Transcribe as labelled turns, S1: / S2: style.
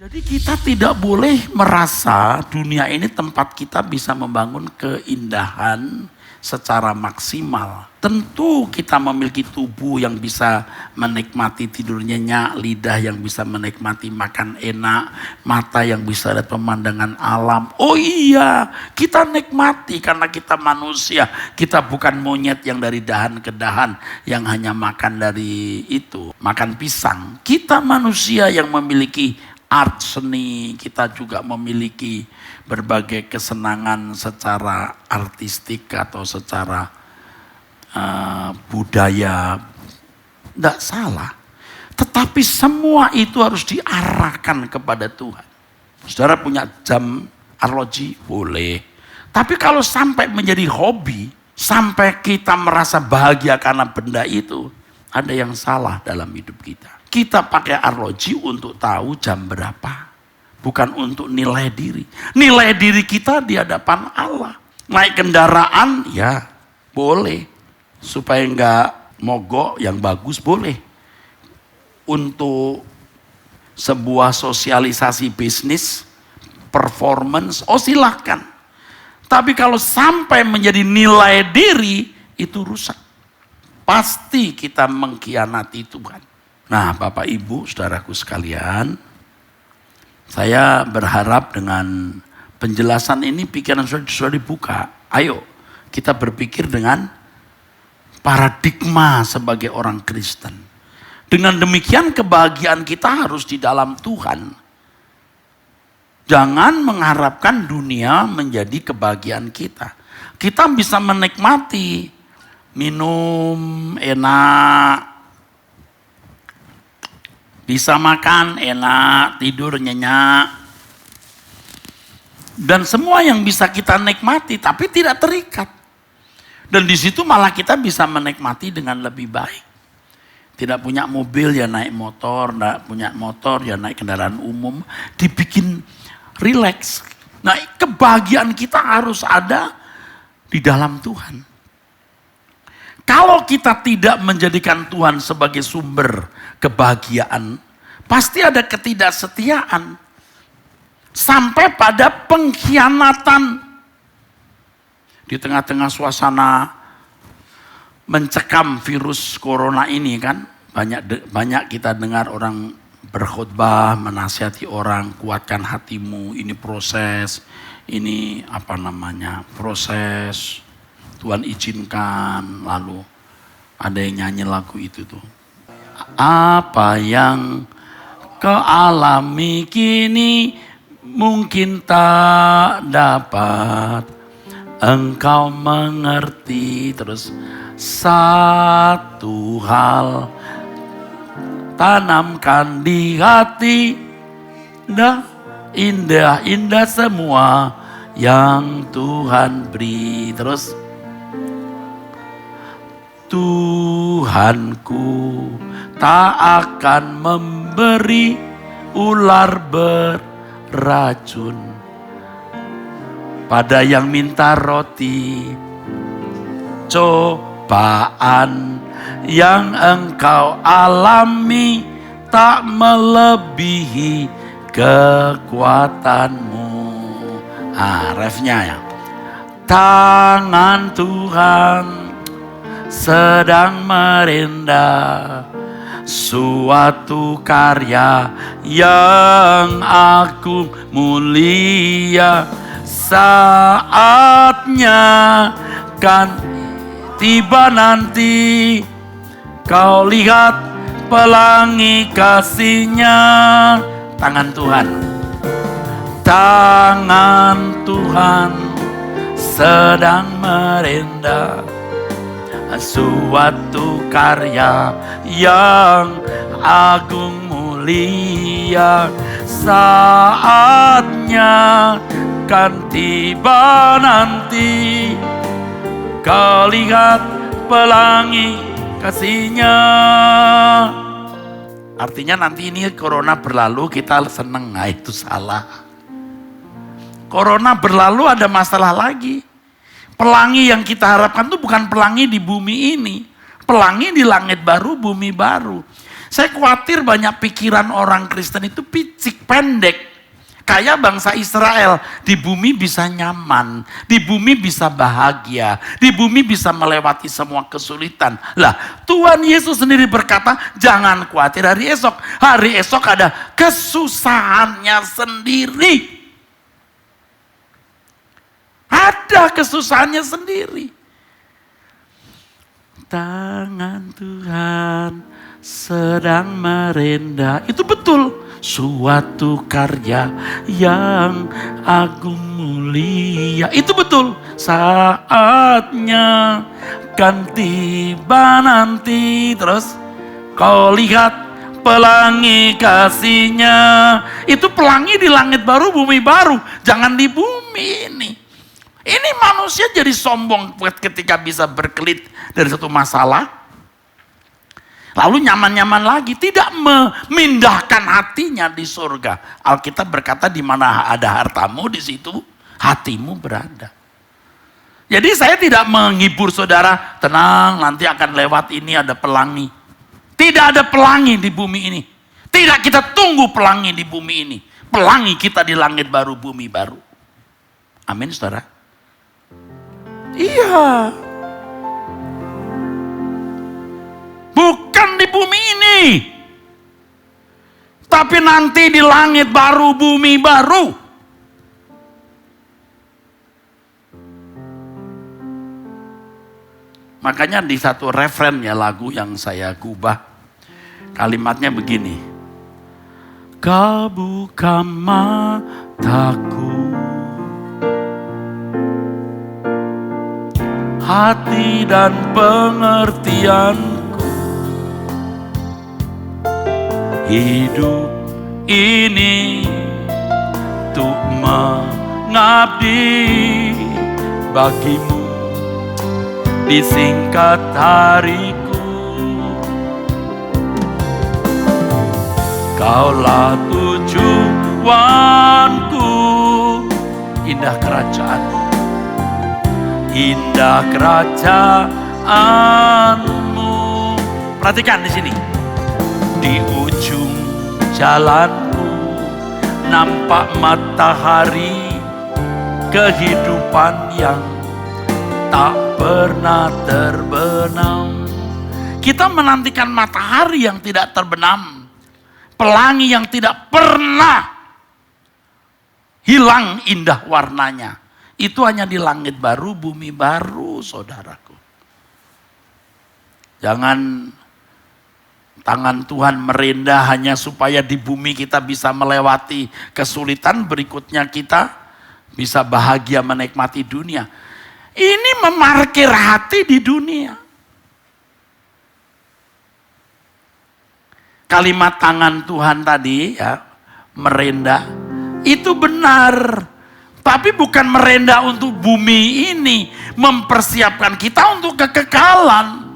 S1: Jadi kita tidak boleh merasa dunia ini tempat kita bisa membangun keindahan secara maksimal. Tentu kita memiliki tubuh yang bisa menikmati tidur nyenyak, lidah yang bisa menikmati makan enak, mata yang bisa lihat pemandangan alam. Oh iya, kita nikmati karena kita manusia. Kita bukan monyet yang dari dahan ke dahan yang hanya makan dari itu, makan pisang. Kita manusia yang memiliki art seni, kita juga memiliki berbagai kesenangan secara artistik atau secara budaya. Tidak salah. Tetapi semua itu harus diarahkan kepada Tuhan. Saudara punya jam arloji? Boleh. Tapi kalau sampai menjadi hobi, sampai kita merasa bahagia karena benda itu, ada yang salah dalam hidup kita. Kita pakai arloji untuk tahu jam berapa. Bukan untuk nilai diri. Nilai diri kita di hadapan Allah. Naik kendaraan, ya boleh. Supaya enggak mogok yang bagus, boleh. Untuk sebuah sosialisasi bisnis, performance, oh silahkan. Tapi kalau sampai menjadi nilai diri, itu rusak. Pasti kita mengkhianati Tuhan. Nah, Bapak Ibu, saudaraku sekalian, saya berharap dengan penjelasan ini pikiran sudah dibuka. Ayo, kita berpikir dengan paradigma sebagai orang Kristen. Dengan demikian kebahagiaan kita harus di dalam Tuhan. Jangan mengharapkan dunia menjadi kebahagiaan kita. Kita bisa menikmati minum enak, bisa makan enak, tidur nyenyak. Dan semua yang bisa kita nikmati tapi tidak terikat. Dan di situ malah kita bisa menikmati dengan lebih baik. Tidak punya mobil ya naik motor, tidak punya motor ya naik kendaraan umum, dibikin rileks. Nah, kebahagiaan kita harus ada di dalam Tuhan. Kalau kita tidak menjadikan Tuhan sebagai sumber kebahagiaan, pasti ada ketidaksetiaan. Sampai pada pengkhianatan. Di tengah-tengah suasana mencekam virus corona ini kan, banyak kita dengar orang berkhotbah, menasihati orang, kuatkan hatimu, ini proses, ini proses. Tuhan izinkan, lalu ada yang nyanyi lagu itu tuh. Apa yang kau alami kini mungkin tak dapat engkau mengerti. Terus satu hal tanamkan di hati, indah semua yang Tuhan beri. Terus Tuhanku tak akan memberi ular beracun pada yang minta roti. Cobaan yang engkau alami tak melebihi kekuatanmu. Refnya ya. Tangan Tuhan sedang merindah suatu karya yang agung mulia. Saatnya kan tiba nanti, kau lihat pelangi kasih-Nya. Tangan Tuhan, tangan Tuhan sedang merindah suatu karya yang agung mulia. Saatnya kan tiba nanti, kau lihat pelangi kasih-Nya. Artinya nanti ini corona berlalu kita seneng. Nah, itu salah. Corona berlalu ada masalah lagi. Pelangi yang kita harapkan itu bukan pelangi di bumi ini. Pelangi di langit baru, bumi baru. Saya khawatir banyak pikiran orang Kristen itu picik, pendek. Kayak bangsa Israel, di bumi bisa nyaman, di bumi bisa bahagia, di bumi bisa melewati semua kesulitan. Lah, Tuhan Yesus sendiri berkata, jangan khawatir hari esok. Hari esok ada kesusahannya sendiri. Ada kesusahannya sendiri. Tangan Tuhan sedang merendah. Itu betul. Suatu karya yang agung mulia. Itu betul. Saatnya kan tiba nanti. Terus kau lihat pelangi kasihnya. Itu pelangi di langit baru, bumi baru. Jangan di bumi ini. Ini manusia jadi sombong ketika bisa berkelit dari satu masalah. Lalu nyaman-nyaman lagi, tidak memindahkan hatinya di surga. Alkitab berkata di mana ada hartamu, di situ hatimu berada. Jadi saya tidak menghibur saudara, tenang nanti akan lewat ini ada pelangi. Tidak ada pelangi di bumi ini. Tidak kita tunggu pelangi di bumi ini. Pelangi kita di langit baru, bumi baru. Amin saudara. Iya. Bukan di bumi ini. Tapi nanti di langit baru, bumi baru. Makanya di satu referen ya lagu yang saya gubah. Kalimatnya begini. Kau buka mataku, hati dan pengertianku. Hidup ini untuk mengabdi bagimu di singkat hariku. Kaulah tujuanku, indah kerajaan, indah kerajaanmu. Perhatikan di sini. Di ujung jalanku nampak matahari kehidupan yang tak pernah terbenam. Kita menantikan matahari yang tidak terbenam, pelangi yang tidak pernah hilang indah warnanya. Itu hanya di langit baru, bumi baru, saudaraku. Jangan tangan Tuhan merendah hanya supaya di bumi kita bisa melewati kesulitan, berikutnya kita bisa bahagia menikmati dunia. Ini memarkir hati di dunia. Kalimat tangan Tuhan tadi ya, merendah, itu benar. Tapi bukan merendah untuk bumi ini, mempersiapkan kita untuk kekekalan.